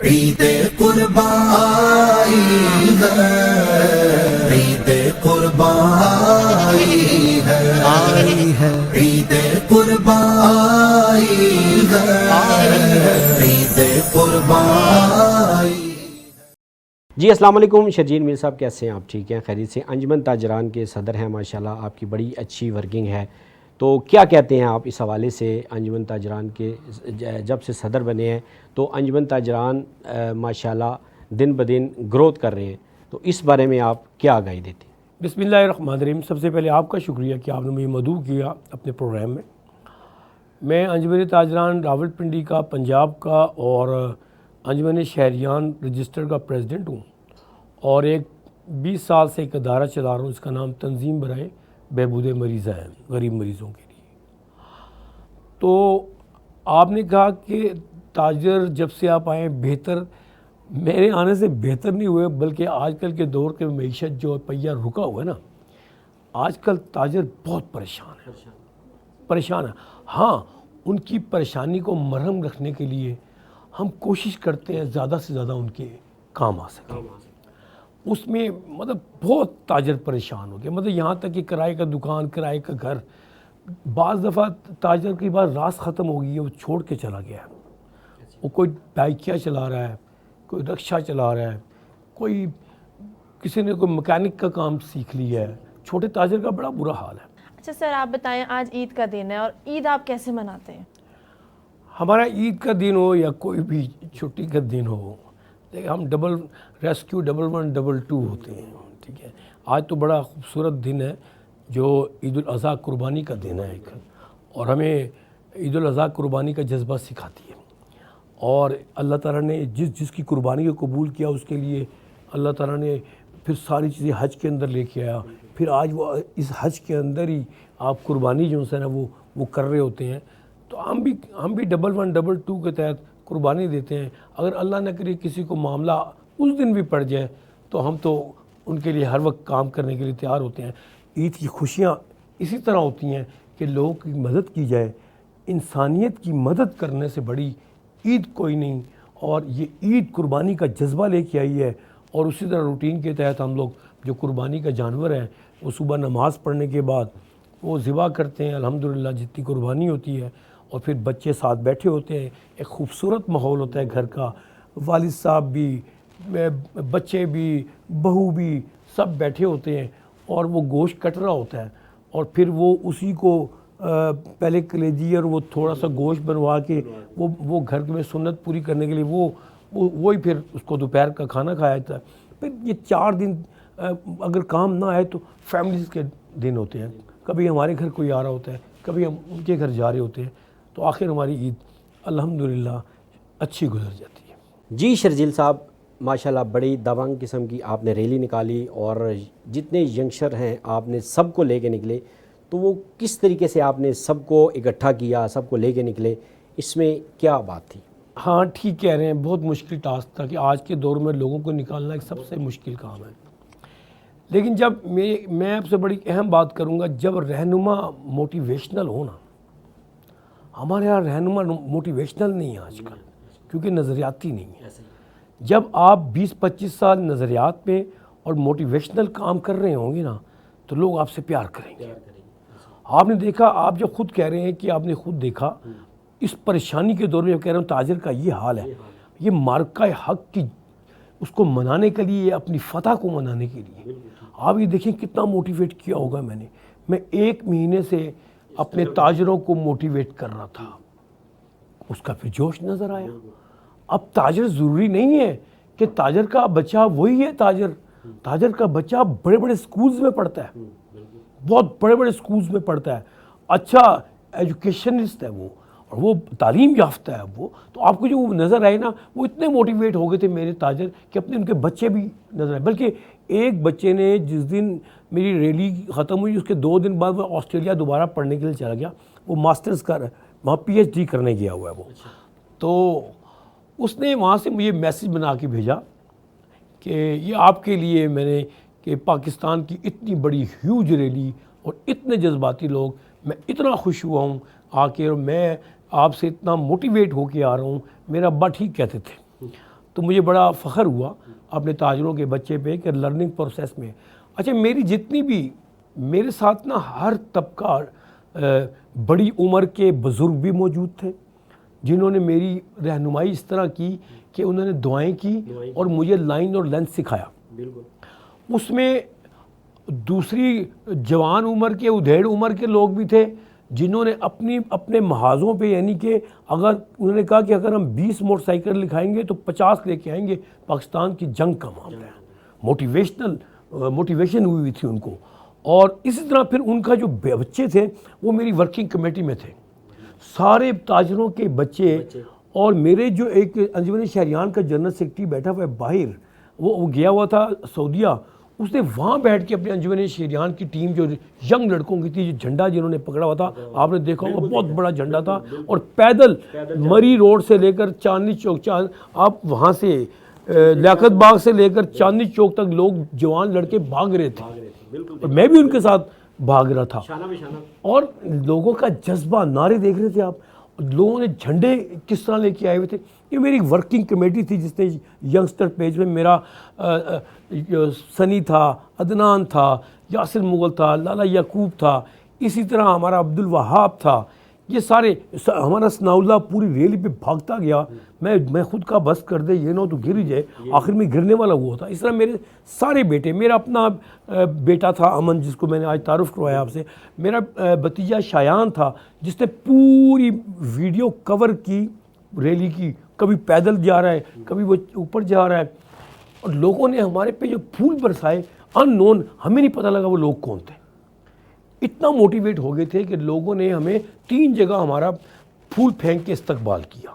عید قربان آئی ہے، عید قربان آئی ہے، عید قربان آئی ہے، عید قربان آئی۔ جی السلام علیکم، شرجیل میر صاحب کیسے ہیں آپ؟ ٹھیک ہیں، خیریت سے؟ انجمن تاجران کے صدر ہیں ماشاءاللہ، آپ کی بڑی اچھی ورکنگ ہے، تو کیا کہتے ہیں آپ اس حوالے سے؟ انجمن تاجران کے جب سے صدر بنے ہیں تو انجمن تاجران ماشاءاللہ دن بدن گروتھ کر رہے ہیں، تو اس بارے میں آپ کیا آگاہی دیتے ہیں؟ بسم اللہ الرحمن الرحیم۔ سب سے پہلے آپ کا شکریہ کہ آپ نے مجھے مدعو کیا اپنے پروگرام میں۔ میں انجمن تاجران راولپنڈی کا، پنجاب کا اور انجمن شہریان رجسٹر کا پریزیڈنٹ ہوں، اور ایک 20 سال سے ایک ادارہ چلا رہا ہوں، اس کا نام تنظیم برائے بہبود مریضہ ہے، غریب مریضوں کے لیے۔ تو آپ نے کہا کہ تاجر جب سے آپ آئے بہتر، میرے آنے سے بہتر نہیں ہوئے، بلکہ آج کل کے دور کے معیشت جو پہیہ رکا ہوا ہے نا، آج کل تاجر بہت پریشان ہے۔ ہاں، ان کی پریشانی کو مرہم رکھنے کے لیے ہم کوشش کرتے ہیں زیادہ سے زیادہ ان کے کام آ سکیں۔ اس میں مطلب بہت تاجر پریشان ہو گیا، مطلب یہاں تک کہ کرائے کا دکان، کرائے کا گھر، بعض دفعہ تاجر کی بات راس ختم ہو گئی ہے، وہ چھوڑ کے چلا گیا ہے۔ وہ کوئی بائکیا چلا رہا ہے، کوئی رکشہ چلا رہا ہے، کوئی کسی نے کوئی مکینک کا کام سیکھ لیا ہے۔ چھوٹے تاجر کا بڑا برا حال ہے۔ اچھا سر، آپ بتائیں، آج عید کا دن ہے اور عید آپ کیسے مناتے ہیں؟ ہمارا عید کا دن ہو یا کوئی بھی چھٹی کا دن ہو، دیکھیں ہم ڈبل ریسکیو 111122 ہوتے ہیں، ٹھیک ہے۔ آج تو بڑا خوبصورت دن ہے جو عید الاضحیٰ قربانی کا دن ہے ایک، اور ہمیں عید الاضحیٰ قربانی کا جذبہ سکھاتی ہے، اور اللہ تعالیٰ نے جس کی قربانی کو قبول کیا اس کے لیے اللہ تعالیٰ نے پھر ساری چیزیں حج کے اندر لے کے آیا۔ پھر آج وہ اس حج کے اندر ہی آپ قربانی جو ہے نا وہ کر رہے ہوتے ہیں، تو ہم بھی 1122 کے تحت قربانی دیتے ہیں۔ اگر اللہ نہ کرے کسی کو معاملہ اس دن بھی پڑ جائے تو ہم تو ان کے لیے ہر وقت کام کرنے کے لیے تیار ہوتے ہیں۔ عید کی خوشیاں اسی طرح ہوتی ہیں کہ لوگوں کی مدد کی جائے، انسانیت کی مدد کرنے سے بڑی عید کوئی نہیں، اور یہ عید قربانی کا جذبہ لے کے آئی ہے۔ اور اسی طرح روٹین کے تحت ہم لوگ جو قربانی کا جانور ہے وہ صبح نماز پڑھنے کے بعد وہ ذبح کرتے ہیں، الحمدللہ جتنی قربانی ہوتی ہے، اور پھر بچے ساتھ بیٹھے ہوتے ہیں، ایک خوبصورت ماحول ہوتا ہے گھر کا، والد صاحب بھی، بچے بھی، بہو بھی، سب بیٹھے ہوتے ہیں، اور وہ گوشت کٹ رہا ہوتا ہے، اور پھر وہ اسی کو پہلے کلیجی اور وہ تھوڑا سا گوشت بنوا کے وہ گھر میں سنت پوری کرنے کے لیے وہی پھر اس کو دوپہر کا کھانا کھایا جاتا ہے۔ پھر یہ 4 دن اگر کام نہ آئے تو فیملیز کے دن ہوتے ہیں، کبھی ہمارے گھر کوئی آ رہا ہوتا ہے، کبھی ہم ان کے گھر جا رہے ہوتے ہیں، تو آخر ہماری عید الحمدللہ اچھی گزر جاتی ہے۔ جی شرجیل صاحب، ماشاءاللہ بڑی دبنگ قسم کی آپ نے ریلی نکالی، اور جتنے ینگسٹر ہیں آپ نے سب کو لے کے نکلے، تو وہ کس طریقے سے آپ نے سب کو اکٹھا کیا، سب کو لے کے نکلے، اس میں کیا بات تھی؟ ہاں ٹھیک کہہ رہے ہیں، بہت مشکل ٹاسک تھا کہ آج کے دور میں لوگوں کو نکالنا ایک سب سے مشکل کام ہے، لیکن جب میں آپ سے بڑی اہم بات کروں گا، جب رہنما موٹیویشنل ہونا، ہمارے یہاں رہنما موٹیویشنل نہیں ہے آج کل، کیونکہ نظریاتی نہیں ہے۔ جب آپ 20-25 سال نظریات پہ اور موٹیویشنل کام کر رہے ہوں گے نا، تو لوگ آپ سے پیار کریں گے۔ آپ نے دیکھا، آپ جو خود کہہ رہے ہیں کہ آپ نے خود دیکھا اس پریشانی کے دور میں، کہہ رہا ہوں تاجر کا یہ حال ہے، یہ مارکہ حق کی اس کو منانے کے لیے، اپنی فتح کو منانے کے لیے آپ یہ دیکھیں کتنا موٹیویٹ کیا ہوگا میں 1 مہینے سے اپنے تاجروں کو موٹیویٹ کر رہا تھا، اس کا پھر جوش نظر آیا۔ اب تاجر ضروری نہیں ہے کہ تاجر کا بچہ وہی ہے تاجر کا بچہ بڑے بڑے سکولز میں پڑھتا ہے، بہت بڑے بڑے سکولز میں پڑھتا ہے، اچھا ایجوکیشنسٹ ہے وہ، اور وہ تعلیم یافتہ ہے وہ، تو آپ کو جو وہ نظر آئے نا، وہ اتنے موٹیویٹ ہو گئے تھے میرے تاجر کہ ان کے بچے بھی نظر آئے۔ بلکہ ایک بچے نے جس دن میری ریلی ختم ہوئی اس کے 2 دن بعد وہ آسٹریلیا دوبارہ پڑھنے کے لیے چلا گیا، وہ ماسٹرز کا وہاں PhD کرنے گیا ہوا ہے وہ، تو اس نے وہاں سے مجھے میسیج بنا کے بھیجا کہ یہ آپ کے لیے میں نے، کہ پاکستان کی اتنی بڑی ہیوج ریلی اور اتنے جذباتی لوگ، میں اتنا خوش ہوا ہوں آ کے، اور میں آپ سے اتنا موٹیویٹ ہو کے آ رہا ہوں، میرا ابا ٹھیک کہتے تھے تو مجھے بڑا فخر ہوا اپنے تاجروں کے بچے پہ کہ لرننگ پروسیس میں. اچھا میری جتنی بھی میرے ساتھ نا ہر طبقہ بڑی عمر کے بزرگ بھی موجود تھے جنہوں نے میری رہنمائی اس طرح کی کہ انہوں نے دعائیں کی اور مجھے لائن اور لینتھ سکھایا. اس میں دوسری جوان عمر کے ادھیڑ عمر کے لوگ بھی تھے جنہوں نے اپنے محاذوں پہ یعنی کہ اگر انہوں نے کہا کہ اگر ہم 20 موٹر سائیکل لکھائیں گے تو 50 لے کے آئیں گے. پاکستان کی جنگ کا معاملہ ہے, موٹیویشن ہوئی تھی ان کو. اور اسی طرح پھر ان کا جو بچے تھے وہ میری ورکنگ کمیٹی میں تھے, سارے تاجروں کے بچے. اور میرے جو ایک انجمن شہریان کا جنرل سیکرٹری بیٹھا ہوا ہے باہر, وہ گیا ہوا تھا سعودیہ, اس نے وہاں بیٹھ کے اپنے انجمن شہریان کی ٹیم جو ینگ لڑکوں کی تھی, جو جھنڈا جنہوں نے پکڑا ہوا تھا آپ نے دیکھا ہوگا بہت بڑا جھنڈا تھا, اور پیدل مری روڈ سے لے کر چاندنی چوک, آپ وہاں سے لیاقت باغ سے لے کر چاندنی چوک تک لوگ جوان لڑکے بھاگ رہے تھے, اور میں بھی ان کے ساتھ بھاگ رہا تھا. اور لوگوں کا جذبہ, نعرے دیکھ رہے تھے آپ, لوگوں نے جھنڈے کس طرح لے کے آئے ہوئے تھے. یہ میری ورکنگ کمیٹی تھی جس نے ینگسٹر پیج میں میرا سنی تھا, عدنان تھا, یاسر مغل تھا, لالا یعقوب تھا, اسی طرح ہمارا عبد الوہاب تھا, یہ سارے, ہمارا ثناء اللہ پوری ریلی پہ بھاگتا گیا, میں خود کا بس کر دے یہ نہ تو گر ہی جائے, آخر میں گرنے والا ہوا تھا. اس طرح میرے سارے بیٹے, میرا اپنا بیٹا تھا امن جس کو میں نے آج تعارف کروایا آپ سے, میرا بھتیجا شایان تھا جس نے پوری ویڈیو کور کی ریلی کی, کبھی پیدل جا رہا ہے کبھی وہ اوپر جا رہا ہے, اور لوگوں نے ہمارے پہ جو پھول برسائے ان نون, ہمیں نہیں پتہ لگا وہ لوگ کون تھے. اتنا موٹیویٹ ہو گئے تھے کہ لوگوں نے ہمیں 3 جگہ ہمارا پھول پھینک کے استقبال کیا.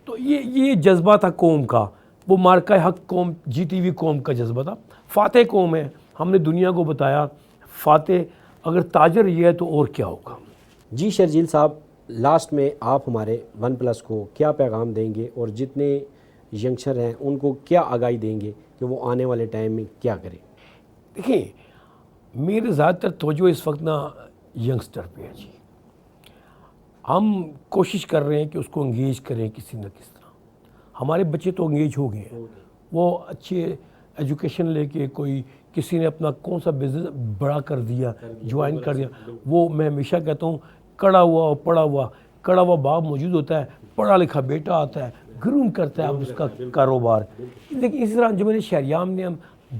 تو یہ جذبہ تھا قوم کا, وہ مارکہ حق قوم, جی ٹی وی قوم کا جذبہ تھا. فاتح قوم ہے, ہم نے دنیا کو بتایا فاتح اگر تاجر یہ ہے تو اور کیا ہوگا. جی شرجیل صاحب, لاسٹ میں آپ ہمارے ون پلس کو کیا پیغام دیں گے, اور جتنے ینگسٹر ہیں ان کو کیا آگاہی دیں گے کہ وہ آنے والے ٹائم میں کیا کریں؟ دیکھیں میرے زیادہ تر توجہ اس وقت نا ینگسٹر پہ ہے جی. ہم کوشش کر رہے ہیں کہ اس کو انگیج کریں کسی نہ کس طرح. ہمارے بچے تو انگیج ہو گئے ہیں, وہ اچھے ایجوکیشن لے کے, کوئی کسی نے اپنا کون سا بزنس بڑا کر دیا, جوائن کر دیا. وہ میں ہمیشہ کہتا ہوں کڑا ہوا کڑا ہوا باپ موجود ہوتا ہے, پڑھا لکھا بیٹا آتا ہے, گروم کرتا ہے اب اس کا کاروبار. لیکن اسی طرح انجمن شہریان نے ہم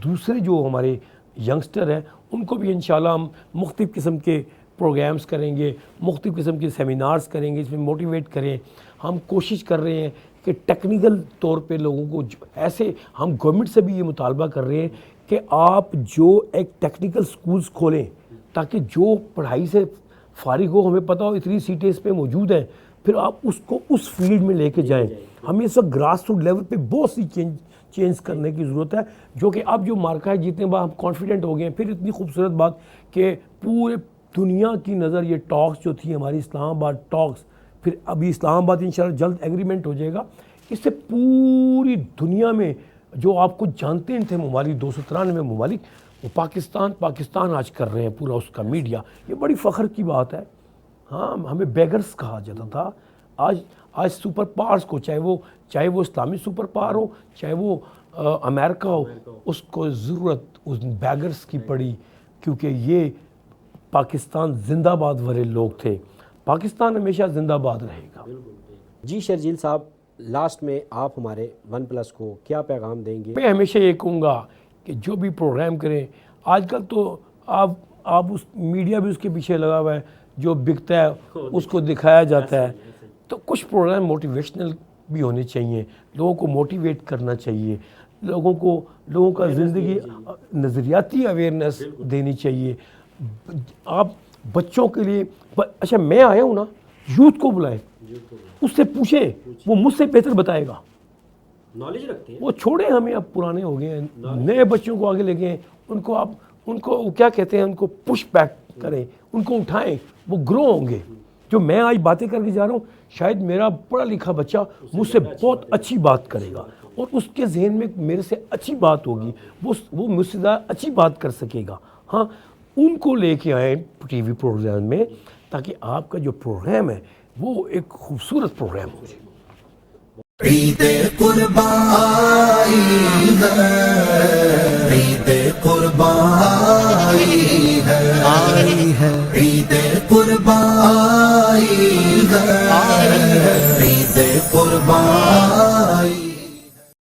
دوسرے جو ہمارے ینگسٹر ہیں ان کو بھی انشاءاللہ ہم مختلف قسم کے پروگرامز کریں گے, مختلف قسم کے سیمینارز کریں گے, اس میں موٹیویٹ کریں. ہم کوشش کر رہے ہیں کہ ٹیکنیکل طور پہ لوگوں کو ایسے, ہم گورنمنٹ سے بھی یہ مطالبہ کر رہے ہیں کہ آپ جو ایک ٹیکنیکل سکولز کھولیں تاکہ جو پڑھائی سے فارغ ہو, ہمیں پتہ ہو اتنی سیٹیں اس پہ موجود ہیں, پھر آپ اس کو اس فیلڈ میں لے کے جائیں. ہمیں اس وقت گراس روٹ لیول پہ بہت سی چینج کرنے کی ضرورت ہے, جو کہ اب جو مارکا ہے جتنے بار ہم کانفیڈنٹ ہو گئے ہیں. پھر اتنی خوبصورت بات کہ پورے دنیا کی نظر یہ ٹاکس جو تھی ہماری اسلام آباد ٹاکس, پھر ابھی اسلام آباد انشاءاللہ جلد ایگریمنٹ ہو جائے گا, اس سے پوری دنیا میں جو آپ کو جانتے ہیں تھے ممالک 293 ممالک, وہ پاکستان آج کر رہے ہیں پورا اس کا میڈیا. یہ بڑی فخر کی بات ہے. ہاں ہمیں بیگرز کہا جاتا تھا, آج سپر پاورز کو, چاہے وہ اسلامی سپر پاور ہو, چاہے وہ امریکہ ہو, اس کو ضرورت اس بیگرز کی پڑی, کیونکہ یہ پاکستان زندہ باد والے لوگ تھے. پاکستان ہمیشہ زندہ باد رہے گا. جی شرجیل صاحب, لاسٹ میں آپ ہمارے ون پلس کو کیا پیغام دیں گے؟ میں ہمیشہ یہ کہوں گا کہ جو بھی پروگرام کریں, آج کل تو آپ اس میڈیا بھی اس کے پیچھے لگا ہوا ہے, جو بکتا ہے اس کو دکھایا جاتا ہے. تو کچھ پروگرام موٹیویشنل بھی ہونے چاہیے, لوگوں کو موٹیویٹ کرنا چاہیے, لوگوں کا زندگی نظریاتی اویئرنیس دینی چاہیے. آپ بچوں کے لیے, اچھا میں آیا ہوں نا, یوتھ کو بلائیں, اس سے پوچھیں, وہ مجھ سے بہتر بتائے گا, نالج رکھتے ہیں. وہ چھوڑیں ہمیں, اب پرانے ہو گئے ہیں, نئے بچوں کو آگے لے گئے, ان کو کیا کہتے ہیں, ان کو پش بیک کریں, ان کو اٹھائیں, وہ گرو ہوں گے. جو میں آج باتیں کر کے جا رہا ہوں, شاید میرا پڑھا لکھا بچہ مجھ سے بہت اچھی بات کرے گا, اور اس کے ذہن میں میرے سے اچھی بات ہوگی, وہ مجھ سے زیادہ اچھی بات کر سکے گا. ہاں ان کو لے کے آئیں ٹی وی پروگرام میں, تاکہ آپ کا جو پروگرام ہے وہ ایک خوبصورت پروگرام ہو جائے. عید قربان آئی ہے عید قربان آئی ہے عید قربان آئی ہے عید قربان